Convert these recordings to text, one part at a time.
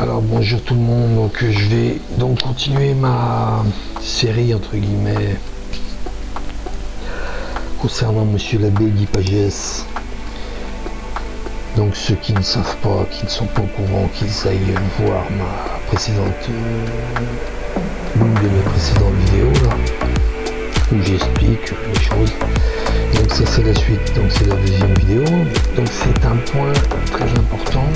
Alors bonjour tout le monde, donc je vais donc continuer ma série entre guillemets concernant Monsieur l'abbé Guy Pagès. Donc ceux qui ne savent pas, qui ne sont pas au courant, qu'ils aillent voir ma précédente l'une de mes précédentes vidéos là, où j'explique les choses. Donc ça c'est la suite, donc c'est la deuxième vidéo. Donc c'est un point très important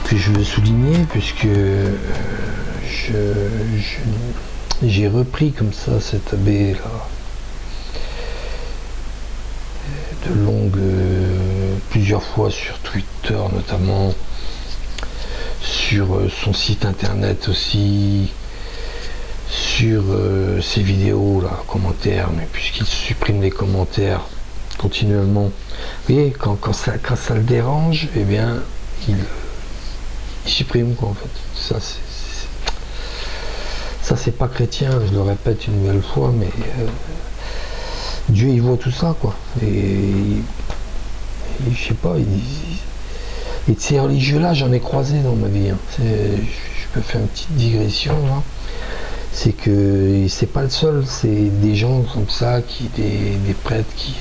que je veux souligner, puisque j'ai repris comme ça cet abbé là de longue plusieurs fois sur Twitter, notamment sur son site internet aussi, sur ses vidéos là, commentaires, mais puisqu'il supprime les commentaires continuellement, vous voyez, quand ça le dérange, eh bien il supprime quoi en fait. Ça c'est pas chrétien, je le répète une nouvelle fois, mais Dieu il voit tout ça quoi. Et je sais pas, et de ces religieux là j'en ai croisé dans ma vie, hein. Je peux faire une petite digression là. C'est que c'est pas le seul, c'est des gens comme ça, des prêtres qui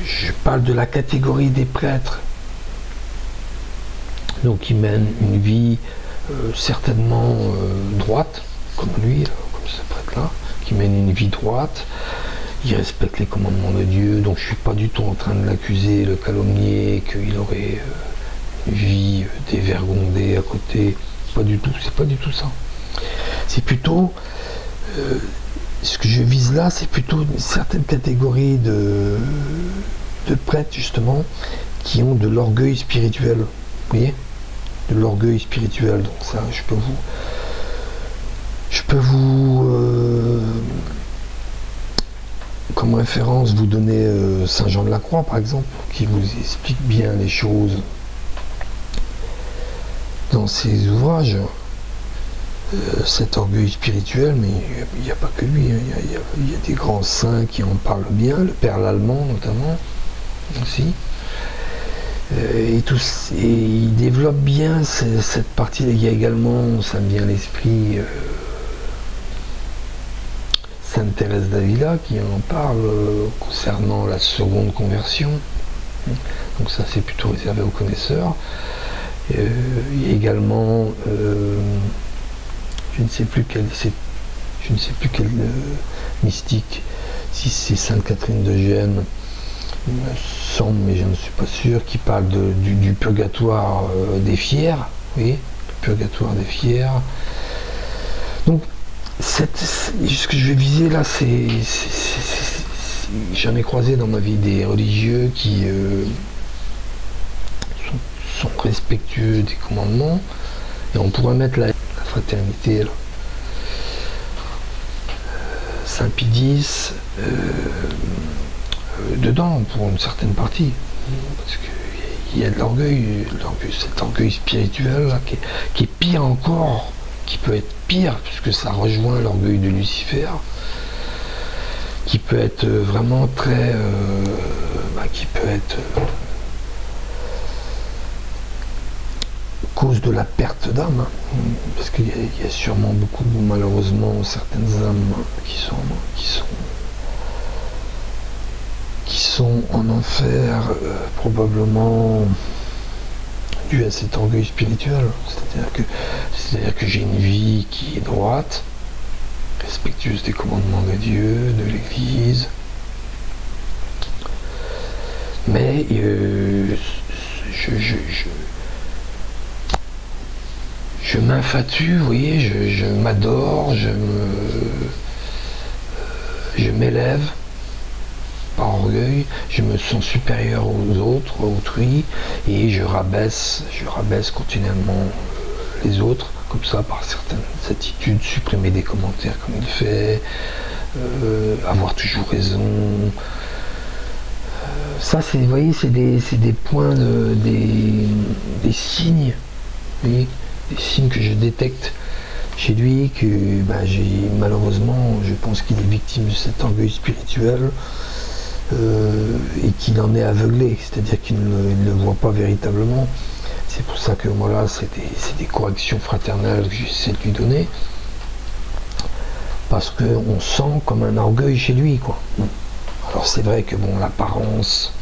je parle de la catégorie des prêtres, donc qui mènent une vie certainement droite, comme lui, comme ce prêtre-là, qui mène une vie droite, il respecte les commandements de Dieu, donc je suis pas du tout en train de l'accuser, le calomnier, qu'il aurait une vie dévergondée à côté, pas du tout, c'est pas du tout ça. C'est plutôt, ce que je vise là, c'est plutôt une certaine catégorie de prêtres justement, qui ont de l'orgueil spirituel, vous voyez, de l'orgueil spirituel. Donc ça, je peux vous comme référence vous donner Saint Jean de la Croix par exemple, qui vous explique bien les choses dans ses ouvrages, cet orgueil spirituel. Mais il n'y a pas que lui, hein. Il y a des grands saints qui en parlent bien, le Père Lallemand notamment aussi. Et il développe bien cette partie. Il y a également, ça me vient à l'esprit, Sainte Thérèse d'Avila qui en parle concernant la seconde conversion. Donc ça c'est plutôt réservé aux connaisseurs. Il y a également, je ne sais plus quel mystique, si c'est Sainte Catherine de Gênes, il me semble, mais je ne suis pas sûr, qui parle du purgatoire des fiers, vous voyez, le purgatoire des fiers. Donc, ce que je vais viser là, j'en ai croisé dans ma vie des religieux qui sont respectueux des commandements, et on pourrait mettre la fraternité là. Saint Pie X, dedans pour une certaine partie, parce qu'il y a de l'orgueil, cet orgueil spirituel là, qui est pire encore, qui peut être pire, puisque ça rejoint l'orgueil de Lucifer, qui peut être vraiment très qui peut être cause de la perte d'âme, hein, parce qu'il y a sûrement beaucoup, malheureusement, certaines âmes qui sont en enfer, probablement dû à cet orgueil spirituel. C'est-à-dire que j'ai une vie qui est droite, respectueuse des commandements de Dieu, de l'Église, mais je m'infatue, vous voyez, je m'adore, je m'élève par orgueil, je me sens supérieur aux autres, à autrui, et je rabaisse continuellement les autres, comme ça, par certaines attitudes, supprimer des commentaires comme il fait, avoir toujours raison. Ça, vous voyez, c'est des points, des signes, vous voyez, des signes que je détecte chez lui, que malheureusement, je pense qu'il est victime de cet orgueil spirituel, et qu'il en est aveuglé, c'est-à-dire qu'il ne le voit pas véritablement. C'est pour ça que voilà, c'est des corrections fraternelles que j'essaie de lui donner, parce qu'on sent comme un orgueil chez lui, quoi. Alors c'est vrai que bon, l'apparence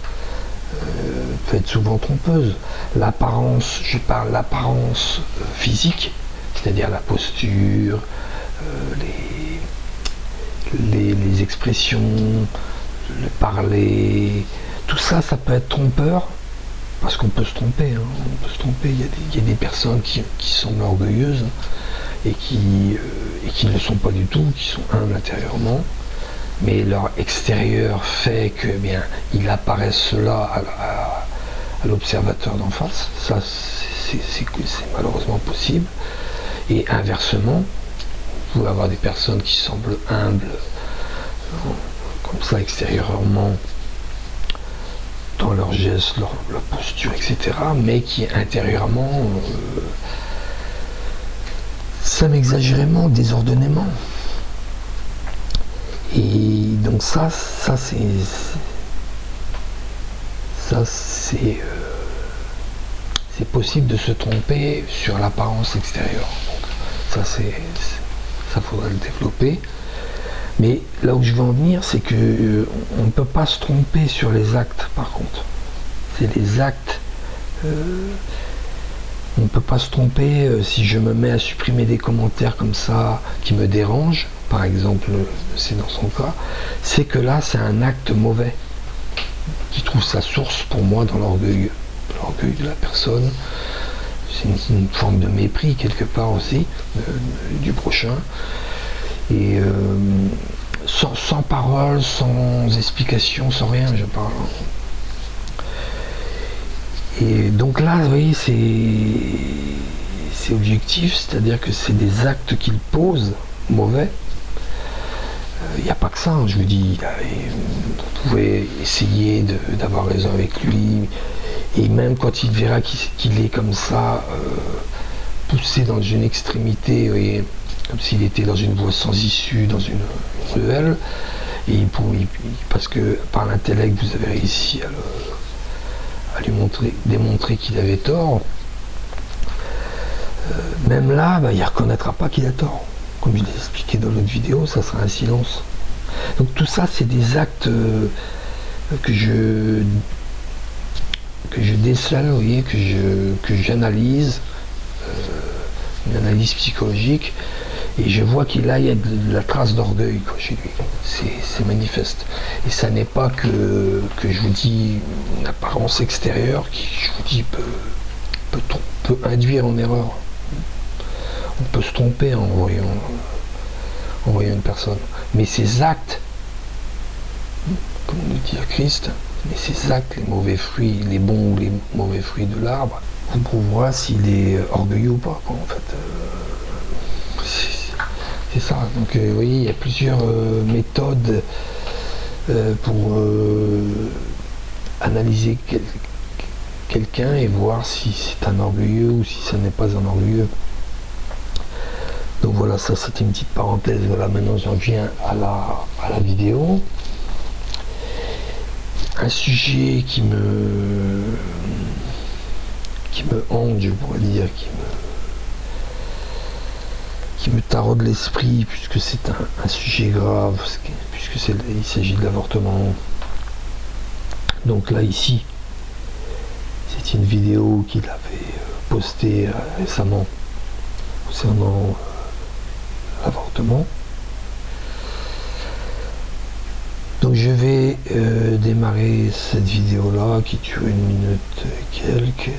peut être souvent trompeuse. L'apparence, je parle l'apparence physique, c'est-à-dire la posture, les expressions, le parler, tout ça, ça peut être trompeur, parce qu'on peut se tromper, hein, on peut se tromper. Il y a des personnes qui semblent orgueilleuses et qui ne le sont pas du tout, qui sont humbles intérieurement, mais leur extérieur fait que bien il apparaît cela à l'observateur d'en face. Ça, c'est malheureusement possible. Et inversement, vous pouvez avoir des personnes qui semblent humbles comme ça extérieurement, dans leurs gestes, leur posture, etc., mais qui intérieurement s'aiment exagérément, désordonnément. Et donc c'est possible de se tromper sur l'apparence extérieure. Donc ça faudrait le développer. Mais là où je veux en venir, c'est que on ne peut pas se tromper sur les actes, par contre. C'est les actes. On ne peut pas se tromper si je me mets à supprimer des commentaires comme ça qui me dérangent, par exemple, c'est dans son cas, c'est que là, c'est un acte mauvais qui trouve sa source pour moi dans l'orgueil de la personne. C'est une forme de mépris quelque part aussi du prochain. Et sans parole, sans explication, sans rien, je parle. Et donc là, vous voyez, c'est objectif, c'est-à-dire que c'est des actes qu'il pose mauvais. Il n'y a pas que ça, hein, je vous dis, vous pouvez essayer d'avoir raison avec lui, et même quand il verra qu'il est comme ça, poussé dans une extrémité, vous voyez, comme s'il était dans une voie sans issue, dans une ruelle, et parce que par l'intellect vous avez réussi à lui démontrer qu'il avait tort, même là, il ne reconnaîtra pas qu'il a tort. Comme je l'ai expliqué dans l'autre vidéo, ça sera un silence. Donc tout ça, c'est des actes que je décèle, vous voyez, que j'analyse, une analyse psychologique, et je vois qu'il y a de la trace d'orgueil chez lui. C'est manifeste. Et ça n'est pas que je vous dis une apparence extérieure qui, je vous dis, peut induire en erreur. On peut se tromper en voyant une personne. Mais ces actes, comme nous dit Christ, mais ces actes, les mauvais fruits, les bons ou les mauvais fruits de l'arbre, vous prouverez s'il est orgueilleux ou pas, quoi, en fait. C'est ça. Donc vous voyez, il y a plusieurs méthodes pour analyser quelqu'un et voir si c'est un orgueilleux ou si ce n'est pas un orgueilleux. Donc voilà, ça c'était une petite parenthèse. Voilà, maintenant j'en viens à la vidéo. Un sujet qui me hante, je pourrais dire, qui me taraude l'esprit, puisque c'est un sujet grave, puisque il s'agit de l'avortement. Donc là, ici, c'est une vidéo qu'il avait postée récemment concernant l'avortement. Donc je vais démarrer cette vidéo là qui dure 1 minute et quelques.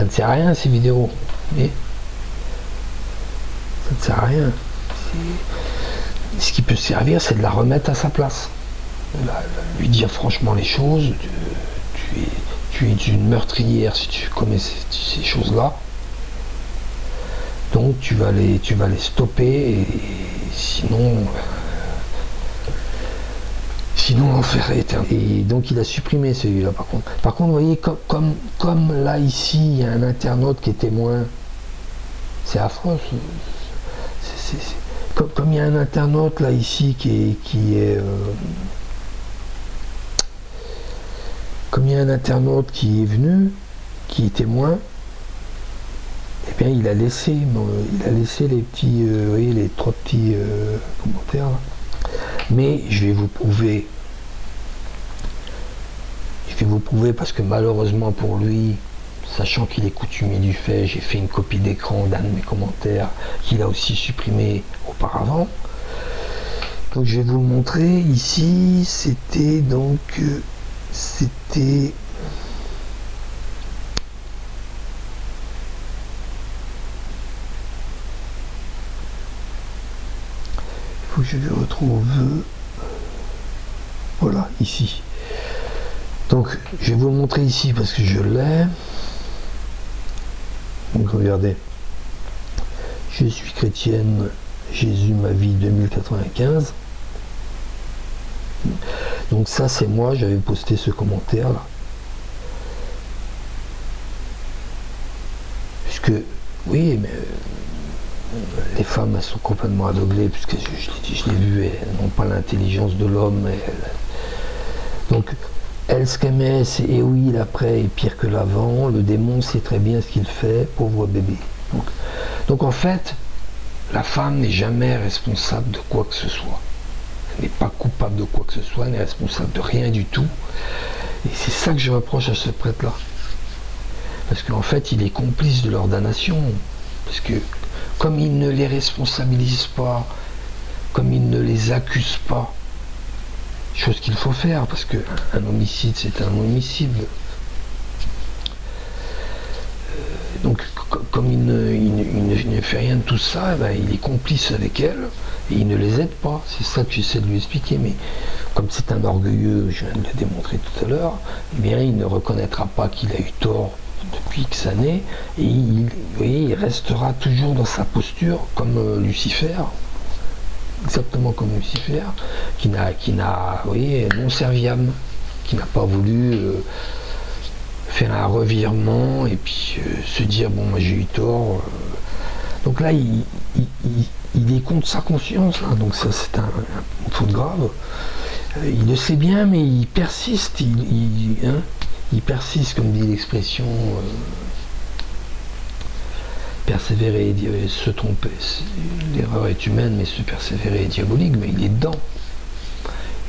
ça ne sert à rien ces vidéos. Mais ça ne sert à rien. Ce qui peut servir, c'est de la remettre à sa place. Lui dire franchement les choses. Tu es une meurtrière si tu commets ces choses-là. Donc tu vas les stopper et sinon l'enfer est éternel. Et donc il a supprimé celui-là par contre. Par contre, vous voyez, comme là ici, il y a un internaute qui est témoin. C'est affreux. Comme il y a un internaute là ici comme il y a un internaute qui est venu, qui est témoin, eh bien il a laissé les petits, vous voyez, les 3 petits commentaires là. Mais je vais vous prouver parce que malheureusement pour lui, sachant qu'il est coutumier du fait, j'ai fait une copie d'écran d'un de mes commentaires qu'il a aussi supprimé auparavant. Donc je vais vous le montrer. Ici, c'était il faut que je le retrouve. Voilà, ici. Donc je vais vous le montrer ici parce que je l'ai. Donc regardez. Je suis chrétienne, Jésus ma vie 2095. Donc ça c'est moi, j'avais posté ce commentaire là. Puisque, oui, mais les femmes elles sont complètement aveuglées, puisque je l'ai vu, elles n'ont pas l'intelligence de l'homme. Donc, elle, ce qu'elle met, c'est et oui, l'après est pire que l'avant, le démon sait très bien ce qu'il fait, pauvre bébé. Donc en fait, la femme n'est jamais responsable de quoi que ce soit. Elle n'est pas coupable de quoi que ce soit, elle n'est responsable de rien du tout. Et c'est ça que je reproche à ce prêtre-là. Parce qu'en fait, il est complice de leur damnation. Parce que comme il ne les responsabilise pas, comme il ne les accuse pas, chose qu'il faut faire, parce qu'un homicide, c'est un homicide. Donc, comme il ne fait rien de tout ça, ben, il est complice avec elle, et il ne les aide pas. C'est ça que j'essaie de lui expliquer. Mais comme c'est un orgueilleux, je viens de le démontrer tout à l'heure, eh bien, il ne reconnaîtra pas qu'il a eu tort depuis X années, et vous voyez, il restera toujours dans sa posture, comme Lucifer, exactement comme Lucifer, qui n'a, vous voyez, non serviable, qui n'a pas voulu faire un revirement et puis se dire bon, moi j'ai eu tort. Donc là, il est contre sa conscience, là, donc ça c'est une faute grave. Il le sait bien, mais il persiste, il persiste, comme dit l'expression. Persévérer et se tromper, l'erreur est humaine, mais se persévérer est diabolique, mais il est dedans.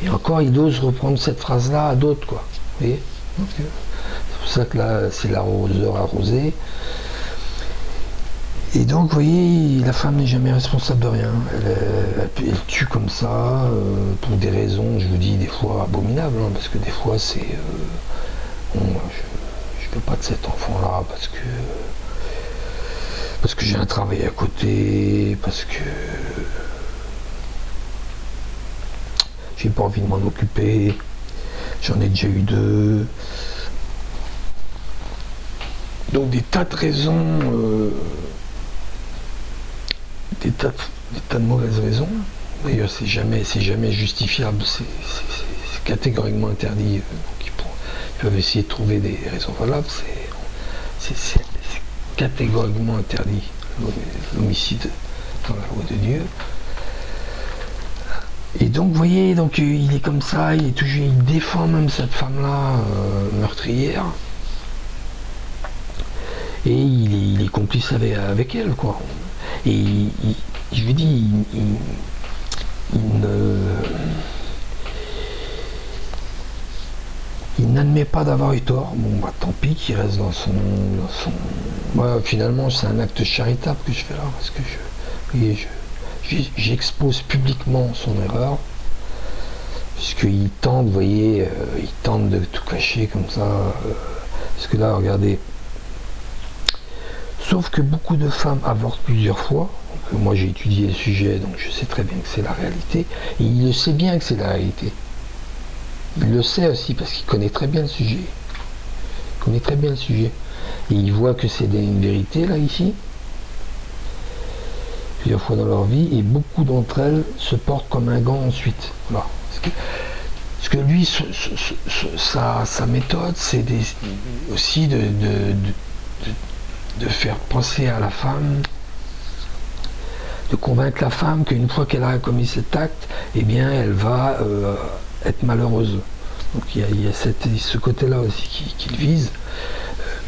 Et encore, il ose reprendre cette phrase-là à d'autres, quoi. Vous voyez ? C'est pour ça que là, c'est l'arroseur arrosé. Et donc, vous voyez, la femme n'est jamais responsable de rien. Elle tue comme ça, pour des raisons, je vous dis, des fois abominables, hein, parce que des fois, c'est... bon, je ne veux pas de cet enfant-là, parce que j'ai un travail à côté, parce que j'ai pas envie de m'en occuper, j'en ai déjà eu 2. Donc des tas de raisons, des tas de mauvaises raisons. D'ailleurs c'est jamais justifiable, c'est catégoriquement interdit. Donc ils peuvent essayer de trouver des raisons valables, c'est catégoriquement interdit, l'homicide dans la loi de Dieu. Et donc vous voyez, donc il est comme ça, il défend même cette femme-là meurtrière, et il est complice avec elle, quoi. Et je lui dis, il n'admet pas d'avoir eu tort. Bon, bah tant pis qu'il reste dans son... Moi, finalement, c'est un acte charitable que je fais là, parce que j'expose publiquement son erreur, puisqu'il tente, vous voyez, il tente de tout cacher comme ça. Parce que là, regardez, Sauf que beaucoup de femmes avortent plusieurs fois. Donc, moi j'ai étudié le sujet, donc je sais très bien que c'est la réalité. Et il le sait bien que c'est la réalité. Il le sait aussi parce qu'il connaît très bien le sujet. Il connaît très bien le sujet. Et il voit que c'est une vérité là ici. Plusieurs fois dans leur vie. Et beaucoup d'entre elles se portent comme un gant ensuite. Voilà. Parce que lui, sa méthode, c'est aussi de faire penser à la femme, de convaincre la femme qu'une fois qu'elle a commis cet acte, eh bien, elle va être malheureuse. Donc il y a ce côté-là aussi qu'il vise.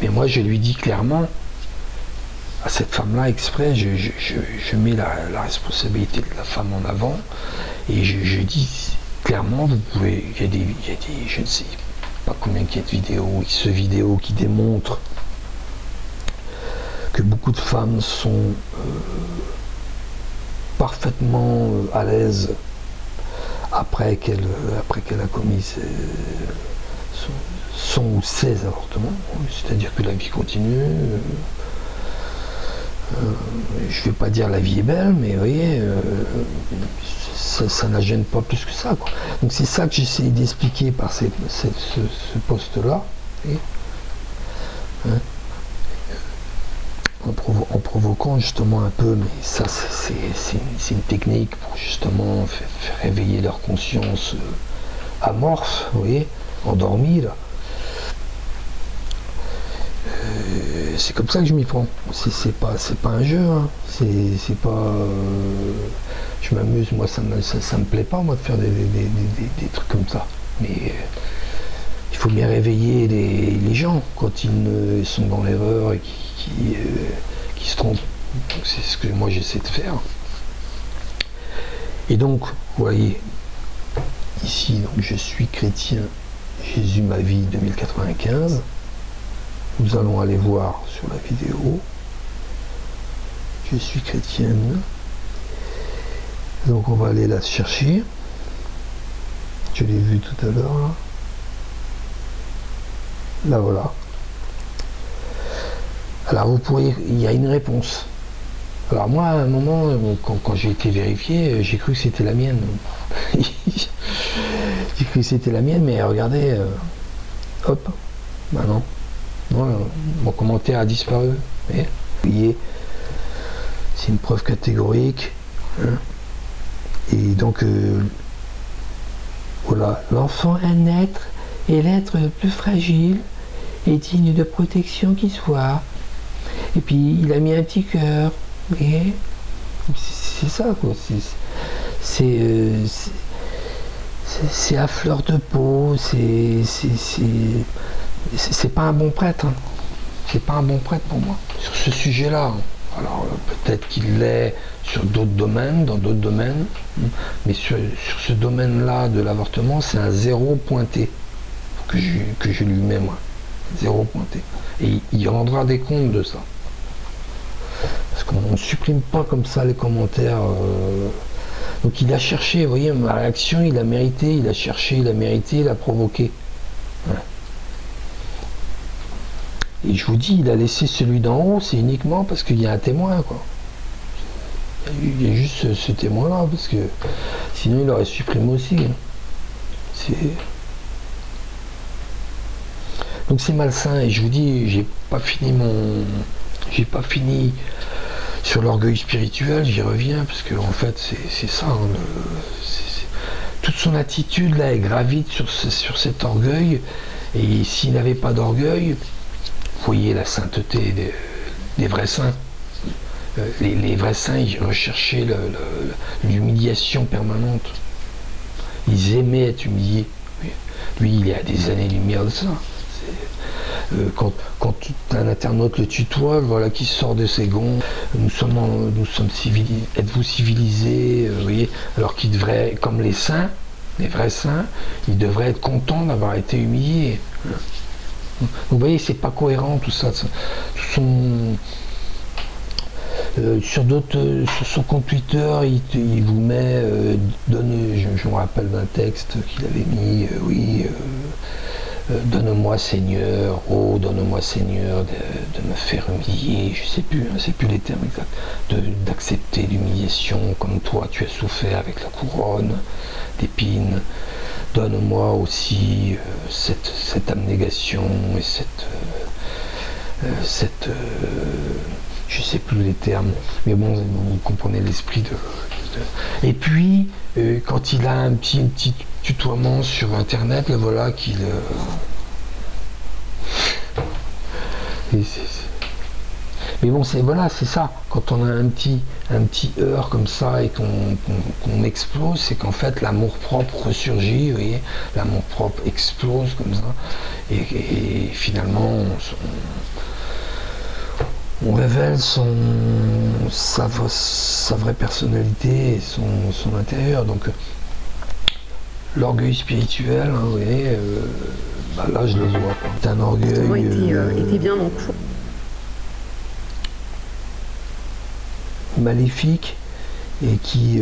Mais moi, je lui dis clairement, à cette femme-là, exprès, je mets la responsabilité de la femme en avant, et je dis clairement, vous pouvez, il y a des, je ne sais pas combien il y a de vidéos qui démontrent que beaucoup de femmes sont parfaitement à l'aise après qu'elle a commis son ou ses avortements, c'est-à-dire que la vie continue. Je ne vais pas dire la vie est belle, mais vous voyez, ça ne la gêne pas plus que ça, quoi. Donc c'est ça que j'essaie d'expliquer par ce poste-là, hein, en provoquant justement un peu, mais ça c'est une technique pour justement faire réveiller leur conscience amorphe, vous voyez, endormie là. C'est comme ça que je m'y prends. C'est pas un jeu, hein. C'est pas. Je m'amuse, moi ça me plaît pas moi de faire des trucs comme ça. Mais il faut bien réveiller les gens quand ils sont dans l'erreur et qui se trompent. C'est ce que moi j'essaie de faire. Et donc, vous voyez, ici, donc, je suis chrétien, Jésus ma vie 2095. Nous allons aller voir sur la vidéo. Je suis chrétienne. Donc on va aller la chercher. Je l'ai vu tout à l'heure là. Là voilà. Alors vous pourriez, il y a une réponse. Alors moi à un moment, quand j'ai été vérifié, j'ai cru que c'était la mienne. J'ai cru que c'était la mienne, mais regardez, hop, bah non. Non, mon commentaire a disparu. Vous voyez, c'est une preuve catégorique. Hein. Et donc, voilà, l'enfant à naître est l'être le plus fragile et digne de protection qui soit. Et puis, il a mis un petit cœur. Et c'est ça, quoi. C'est à fleur de peau. C'est pas un bon prêtre, hein. C'est pas un bon prêtre pour moi sur ce sujet-là. Alors peut-être qu'il l'est sur d'autres domaines, dans d'autres domaines, mais sur ce domaine-là de l'avortement, c'est un 0 pointé que je lui mets moi, 0 pointé. Et il rendra des comptes de ça, parce qu'on ne supprime pas comme ça les commentaires. Donc il a cherché, vous voyez, ma réaction, il a mérité, il a cherché, il a mérité, il a provoqué. Ouais. Et je vous dis, il a laissé celui d'en haut, c'est uniquement parce qu'il y a un témoin, quoi. Il y a juste ce témoin-là, parce que sinon il aurait supprimé aussi. Hein. Donc c'est malsain, et je vous dis, j'ai pas fini sur l'orgueil spirituel, j'y reviens, parce que en fait c'est ça. Hein, toute son attitude là, elle gravite sur cet orgueil, et s'il n'avait pas d'orgueil, vous voyez la sainteté des vrais saints. Les vrais saints, ils recherchaient l'humiliation permanente. Ils aimaient être humiliés. Lui, il est à des années-lumière de ça. Quand un internaute le tutoie, voilà qui sort de ses gonds. Nous sommes civilisés. Êtes-vous civilisés, vous voyez, alors qu'ils devraient, comme les saints, les vrais saints, ils devraient être contents d'avoir été humiliés. Vous voyez, c'est pas cohérent tout ça. Sur son compte Twitter, il vous met, je me rappelle d'un texte qu'il avait mis, donne-moi Seigneur, oh donne-moi Seigneur de me faire humilier, je sais plus, hein, c'est plus les termes exacts, d'accepter l'humiliation comme toi tu as souffert avec la couronne d'épines. Donne-moi aussi cette abnégation et je sais plus les termes, mais bon, vous comprenez l'esprit Et puis, quand il a un petit tutoiement sur Internet, le voilà qu'il... Mais bon, voilà, c'est ça. Quand on a un petit heurt comme ça et qu'on explose, c'est qu'en fait l'amour-propre ressurgit, vous voyez, l'amour-propre explose comme ça, et finalement on révèle sa vraie personnalité et son intérieur. Donc l'orgueil spirituel, hein, vous voyez, là je le vois. C'est un orgueil... était bien donc. Maléfique et qui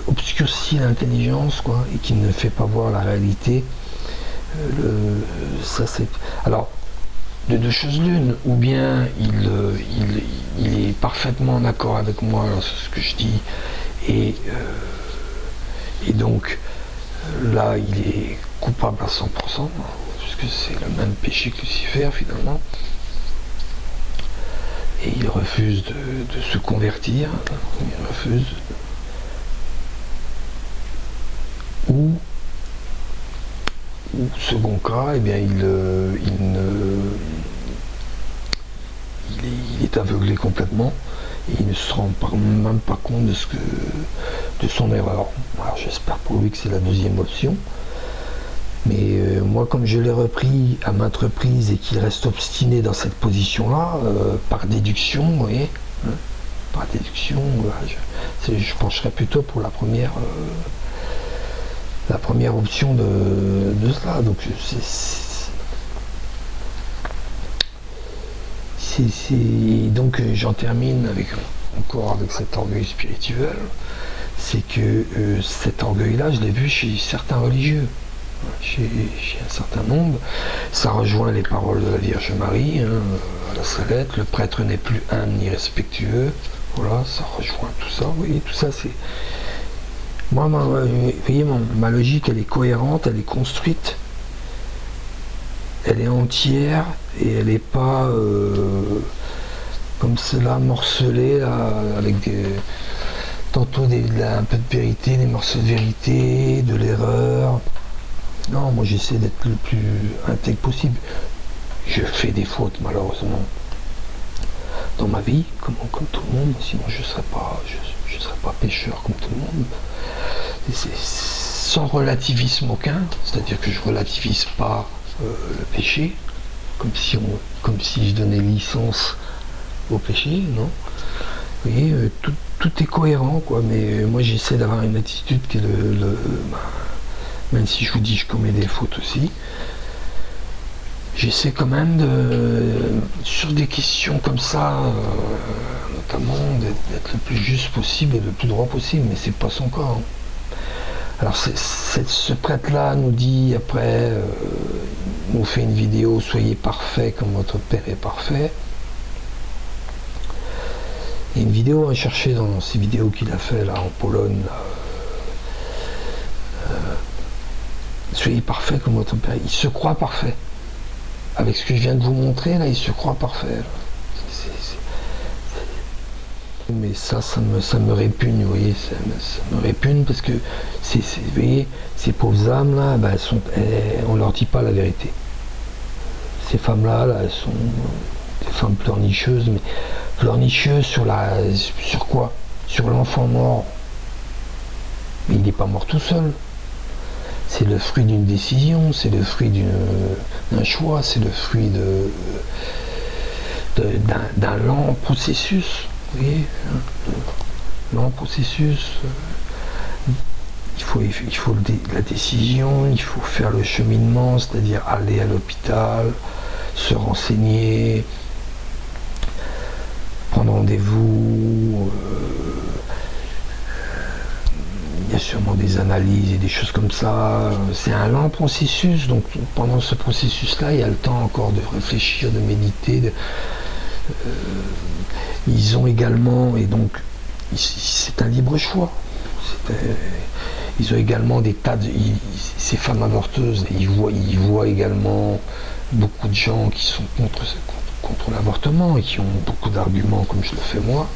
obscurcit l'intelligence, quoi, et qui ne fait pas voir la réalité. Ça c'est... Alors, de deux choses l'une, ou bien il est parfaitement en accord avec moi sur ce que je dis, et donc là il est coupable à 100%, puisque c'est le même péché que Lucifer finalement, et il refuse de se convertir, il refuse, ou second cas, eh bien il est aveuglé complètement et il ne se rend même pas compte de son erreur. Alors j'espère pour lui que c'est la deuxième option, mais moi, comme je l'ai repris à maintes reprises et qu'il reste obstiné dans cette position là, par déduction, vous voyez, hein, par déduction, je pencherais plutôt pour la première option de cela. Donc donc j'en termine encore avec cet orgueil spirituel. C'est que cet orgueil-là, je l'ai vu chez certains religieux, chez un certain nombre. Ça rejoint les paroles de la Vierge Marie, hein, à la Salette, le prêtre n'est plus humble ni respectueux. Voilà, ça rejoint tout ça. Vous voyez, tout ça, c'est... Moi, vous voyez, ma logique, elle est cohérente, elle est construite, elle est entière, et elle n'est pas comme cela, morcelée, là, avec tantôt un peu de vérité, des morceaux de vérité, de l'erreur. Non, moi j'essaie d'être le plus intègre possible. Je fais des fautes, malheureusement, dans ma vie, comme tout le monde, sinon je ne serais pas pécheur comme tout le monde. C'est sans relativisme aucun, c'est-à-dire que je relativise pas le péché, comme si je donnais licence au péché, non. Vous voyez, tout est cohérent, quoi, mais moi j'essaie d'avoir une attitude qui est même si je vous dis je commets des fautes aussi, j'essaie quand même sur des questions comme ça, notamment d'être le plus juste possible et le plus droit possible, mais c'est pas son cas. Hein. Alors ce prêtre-là nous dit après, nous fait une vidéo, soyez parfait comme votre Père est parfait. Il y a une vidéo à chercher dans ces vidéos qu'il a fait là en Pologne. Là, soyez parfait comme votre Père. Il se croit parfait. Avec ce que je viens de vous montrer, là, il se croit parfait. Mais ça me répugne, vous voyez, ça me répugne parce que, vous voyez, ces pauvres âmes, là, ben, on leur dit pas la vérité. Ces femmes-là, là, elles sont des femmes pleurnicheuses, mais pleurnicheuses sur quoi? Sur l'enfant mort. Mais il n'est pas mort tout seul. C'est le fruit d'une décision, c'est le fruit d'un choix, c'est le fruit d'un lent processus. Vous voyez, hein, lent processus. Il faut la décision, il faut faire le cheminement, c'est-à-dire aller à l'hôpital, se renseigner, prendre rendez-vous. Il a sûrement des analyses et des choses comme ça. C'est un lent processus, donc pendant ce processus-là, il y a le temps encore de réfléchir, de méditer. Ils ont également, et donc c'est un libre choix. Ils ont également des tas de... Ces femmes avorteuses, ils voient également beaucoup de gens qui sont contre l'avortement et qui ont beaucoup d'arguments comme je le fais moi.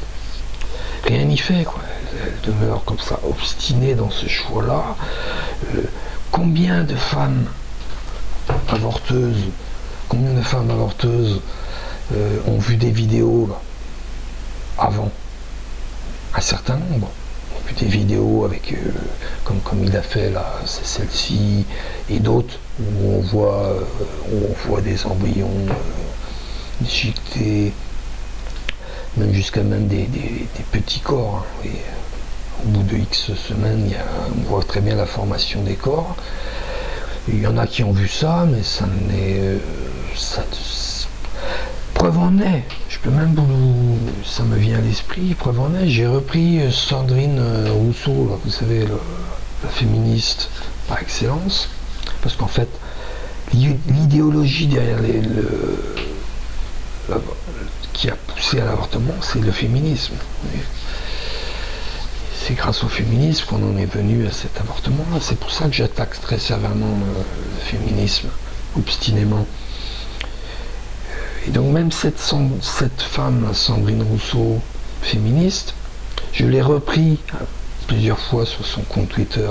Rien n'y fait, quoi. Elles demeurent comme ça, obstinées dans ce choix-là. Combien de femmes avorteuses ont vu des vidéos là, avant? Un certain nombre. On a vu des vidéos avec, comme il a fait là, c'est celle-ci, et d'autres où on voit des embryons déchiquetés, même jusqu'à même des petits corps. Hein. Et au bout de X semaines, on voit très bien la formation des corps. Il y en a qui ont vu ça, mais ça n'est... preuve en est, je peux même ça me vient à l'esprit, preuve en est, j'ai repris Sandrine Rousseau, là, vous savez, la féministe par excellence, parce qu'en fait, l'idéologie derrière qui a poussé à l'avortement, c'est le féminisme. C'est grâce au féminisme qu'on en est venu à cet avortement-là. C'est pour ça que j'attaque très sévèrement le féminisme, obstinément. Et donc même cette femme, Sandrine Rousseau, féministe, je l'ai repris plusieurs fois sur son compte Twitter,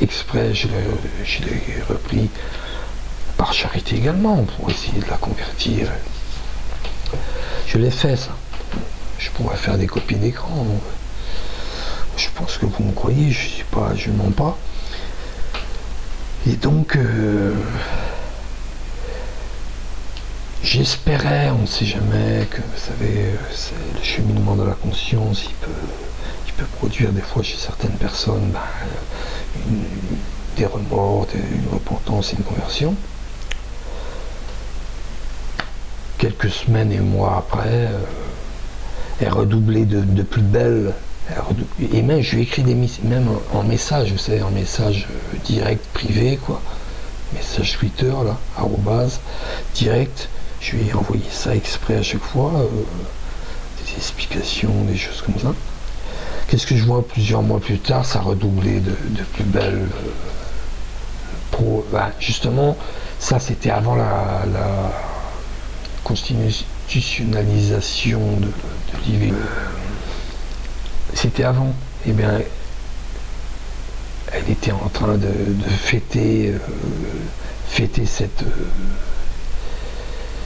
exprès, je l'ai repris par charité également, pour essayer de la convertir. Je l'ai fait, ça. Je pourrais faire des copies d'écran. Je pense que vous me croyez, je ne mens pas. Et donc, j'espérais, on ne sait jamais, que vous savez, c'est le cheminement de la conscience, il peut produire des fois chez certaines personnes des remords, une repentance et une conversion. Quelques semaines et mois après, elle redoublait de plus belle. Et même, je lui ai écrit même en message, vous savez, en message direct, privé, quoi. Message Twitter, là, direct. Je lui ai envoyé ça exprès à chaque fois, des explications, des choses comme ça. Qu'est-ce que je vois plusieurs mois plus tard? Ça redoublait de plus belle. Justement, ça c'était avant la constitutionnalisation de l'IVG. C'était avant. Eh bien, elle était en train de fêter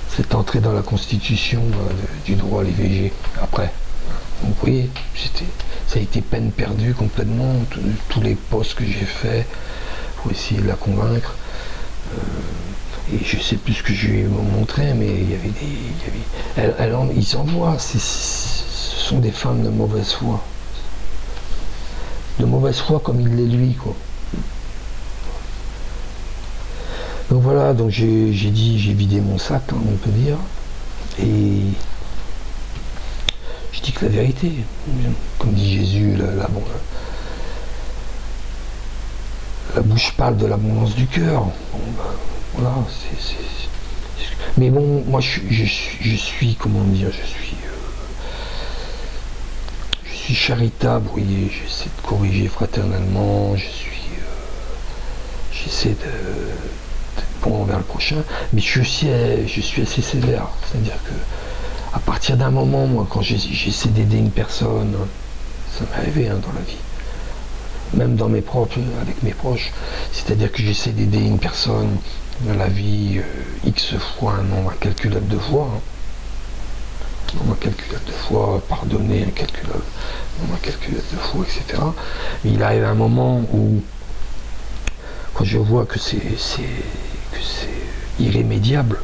cette entrée dans la Constitution du droit à l'IVG après. Donc vous voyez, ça a été peine perdue complètement, tous les posts que j'ai faits pour essayer de la convaincre. Et je sais plus ce que je lui ai montré, mais il y avait ils envoient, ce sont des femmes de mauvaise foi. De mauvaise foi comme il l'est lui, quoi. Donc voilà, donc j'ai vidé mon sac, hein, on peut dire, et je dis que la vérité, comme dit Jésus, la bouche parle de l'abondance du cœur. Bon, voilà, mais bon, moi je suis, comment dire, je suis charitable, vous voyez, j'essaie de corriger fraternellement, j'essaie d'être bon envers le prochain, mais je suis assez sévère, c'est-à-dire que à partir d'un moment, moi, quand j'essaie d'aider une personne, ça m'est arrivé dans la vie, même avec mes proches, c'est-à-dire que j'essaie d'aider une personne dans la vie X fois, un nombre incalculable de fois, pardonner incalculable de fois, etc. Mais il arrive un moment où, quand je vois que c'est irrémédiable,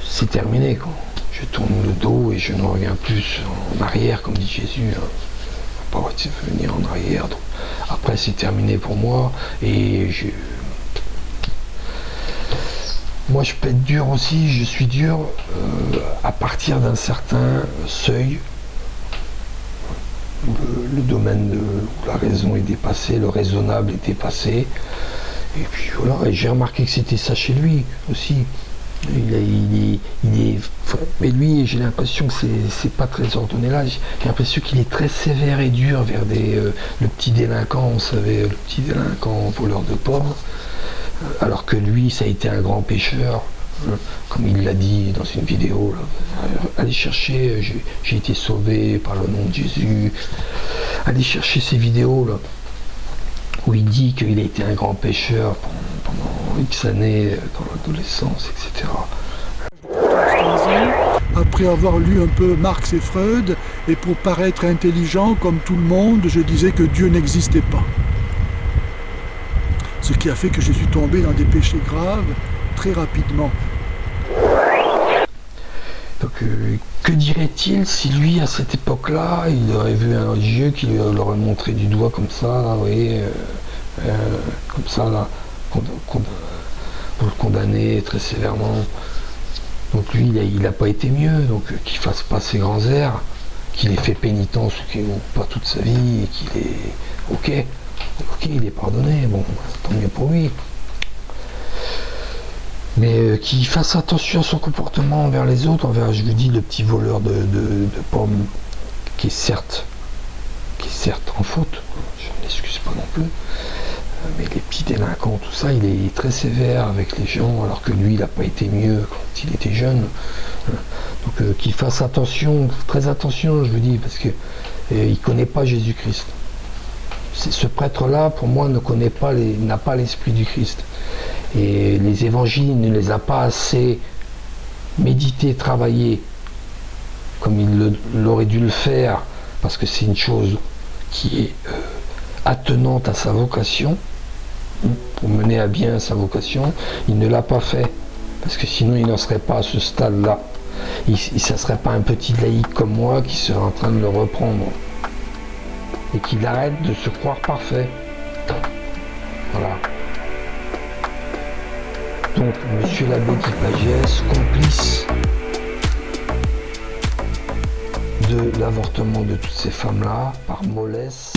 c'est terminé, quoi. Je tourne le dos et je ne reviens plus en arrière, comme dit Jésus. Hein. Pas venir en arrière. Donc, après, c'est terminé pour moi. Et moi, je peux être dur aussi. Je suis dur à partir d'un certain seuil. le domaine où la raison est dépassée, le raisonnable est dépassé. Et puis voilà, et j'ai remarqué que c'était ça chez lui aussi. Mais lui, j'ai l'impression que c'est pas très ordonné là. J'ai l'impression qu'il est très sévère et dur vers le petit délinquant, vous savez, le petit délinquant voleur de pommes. Alors que lui, ça a été un grand pécheur, comme il l'a dit dans une vidéo. Là. Allez chercher, j'ai été sauvé par le nom de Jésus. Allez chercher ces vidéos là, où il dit qu'il a été un grand pécheur pendant X années dans l'adolescence, etc. Après avoir lu un peu Marx et Freud, et pour paraître intelligent comme tout le monde, je disais que Dieu n'existait pas. Ce qui a fait que je suis tombé dans des péchés graves très rapidement. Donc, que dirait-il si lui, à cette époque-là, il aurait vu un Dieu qui l'aurait montré du doigt comme ça, là, vous voyez, comme ça, là, pour le condamner très sévèrement. Donc lui, il n'a pas été mieux, donc qu'il fasse pas ses grands airs, qu'il ait fait pénitence ou pas toute sa vie, et qu'il est ok, il est pardonné, bon, tant mieux pour lui. Mais qu'il fasse attention à son comportement envers les autres, envers, je vous dis, le petit voleur de pommes, qui est certes en faute, je ne l'excuse pas non plus, mais les petits délinquants, tout ça, il est très sévère avec les gens, alors que lui, il n'a pas été mieux quand il était jeune. Donc qu'il fasse attention, très attention, je vous dis, parce que il ne connaît pas Jésus-Christ. Ce prêtre-là, pour moi, n'a pas l'esprit du Christ. Et les évangiles, il ne les a pas assez médités, travaillés, comme il aurait dû le faire, parce que c'est une chose qui est attenante à sa vocation, pour mener à bien sa vocation. Il ne l'a pas fait, parce que sinon il n'en serait pas à ce stade-là. Ça ne serait pas un petit laïc comme moi qui serait en train de le reprendre. Et qu'il arrête de se croire parfait. Voilà. Donc, monsieur l'abbé d'Hypagès, complice de l'avortement de toutes ces femmes-là, par mollesse,